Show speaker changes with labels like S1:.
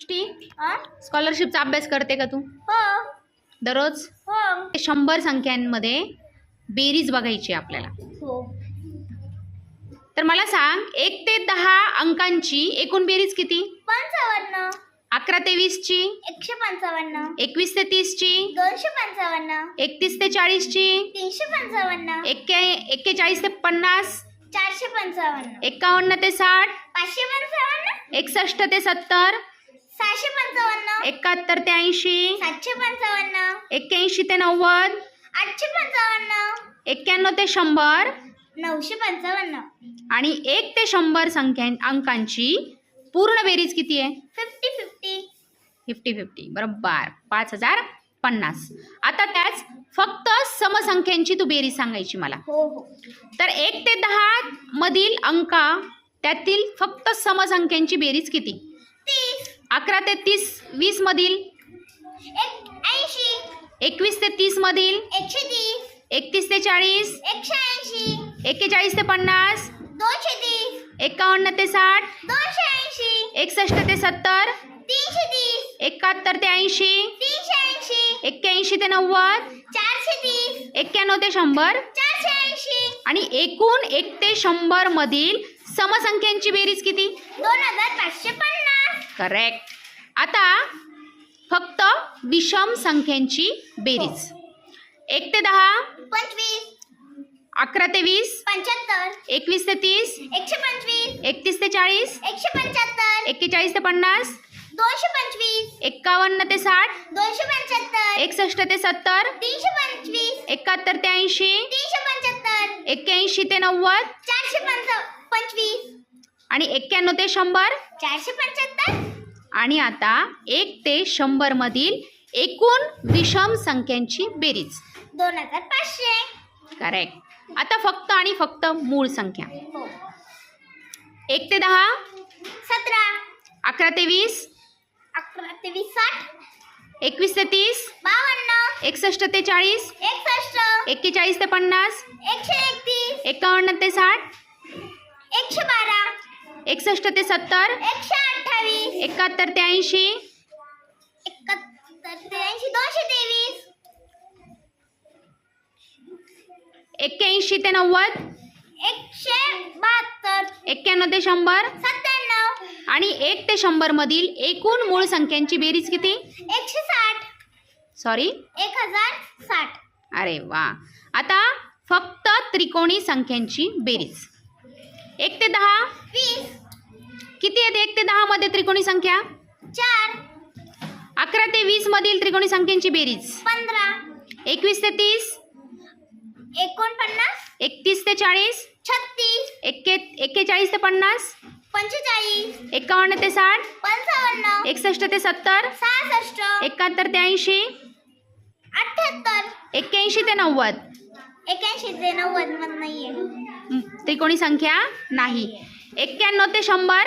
S1: स्कॉलरशिपचा अभ्यास करते का तू दररोज? 100 संख्यांमध्ये बेरीज बघायची आपल्याला. तर मला सांग 1 ते 10 अंकांची एकूण बेरीज किती?
S2: 55.
S1: 11 ते 20 ची
S2: 155.
S1: 21 ते 30 ची
S2: 255.
S1: 31 ते 40 ची
S2: 355.
S1: 41 ते 50
S2: 455.
S1: 51 ते 60
S2: 555.
S1: 61 ते 70
S2: 655.
S1: 71 ते 80
S2: 755.
S1: 81 ते 90
S2: 855.
S1: 91 ते 100
S2: 955.
S1: आणि 1 ते 100 अंकांची पूर्ण बेरीज किती आहे?
S2: 50-50.
S1: 50-50 बरोबर 5050. आता त्याच फक्त समसंख्यांची तू बेरीज सांगायची मला. तर 1 ते 10 मधील अंक त्यातील फक्त समसंख्यांची बेरीज किती?
S2: 30.
S1: 11 ते 30 20 मधील
S2: 80.
S1: 21 ते 30 मधील
S2: 130.
S1: 31 ते 40
S2: 180.
S1: 41 ते 50
S2: 230.
S1: 51 ते 60
S2: 280.
S1: 61 ते 70
S2: 330.
S1: 71 ते 80
S2: 380.
S1: 81 ते 90
S2: 430.
S1: 91 ते 100
S2: 480.
S1: आणि एकूण 1 ते 100 मधील समसंख्यांची बेरीज किती?
S2: 2550.
S1: करेक्ट. आता फक्त विषम संख्यांची बेरीज 1 ते 10
S2: 25.
S1: 11 ते 20
S2: 75.
S1: 21 ते 30
S2: 125.
S1: 31 ते 40
S2: 175.
S1: 41 ते 50
S2: 225.
S1: 51 ते 60
S2: 275.
S1: 61 ते 70
S2: 325.
S1: 71 ते 80
S2: 375.
S1: 81 ते 90
S2: 425.
S1: आणि 91 ते 100
S2: 475.
S1: आणि आता 1 ते 100 मधील एकूण विषम संख्यांची बेरीज
S2: 2500.
S1: करेक्ट. आता फक्त आणि फक्त मूळ संख्या
S2: हो.
S1: 1 ते 10
S2: 17.
S1: 11 ते 20
S2: 11 ते 20 60.
S1: 21 ते 30
S2: 52.
S1: 61 ते 40
S2: 61.
S1: 41 ते 50
S2: 131.
S1: 51 ते 60
S2: 112.
S1: 61 ते 70
S2: 128.
S1: 71 ते 80
S2: 71 ते 80. 223.
S1: 81 ते 90
S2: 172.
S1: 91 ते 100
S2: 97.
S1: आणि 1 ते 100 मधील एकूण मूळ संख्यांची बेरीज किती?
S2: 160.
S1: सॉरी
S2: 1060.
S1: अरे वा. आता फक्त त्रिकोणी संख्यांची बेरीज 1 ते 10
S2: 20.
S1: किती येते? 1 ते 10 मध्ये त्रिकोणी संख्या
S2: 4.
S1: 11 ते 20 मधील त्रिकोणी संख्यांची बेरीज
S2: 15.
S1: 21 ते 30
S2: 49.
S1: 31 ते 40
S2: 36.
S1: 41 ते 50
S2: 45.
S1: 51 ते 60
S2: 55.
S1: 61 ते 70
S2: 66.
S1: 71 ते 80
S2: 78.
S1: 81 ते 90
S2: 81 ते 90 मध्ये नाहीये.
S1: त्रिकोणी संख्या नाही. 91 ते 100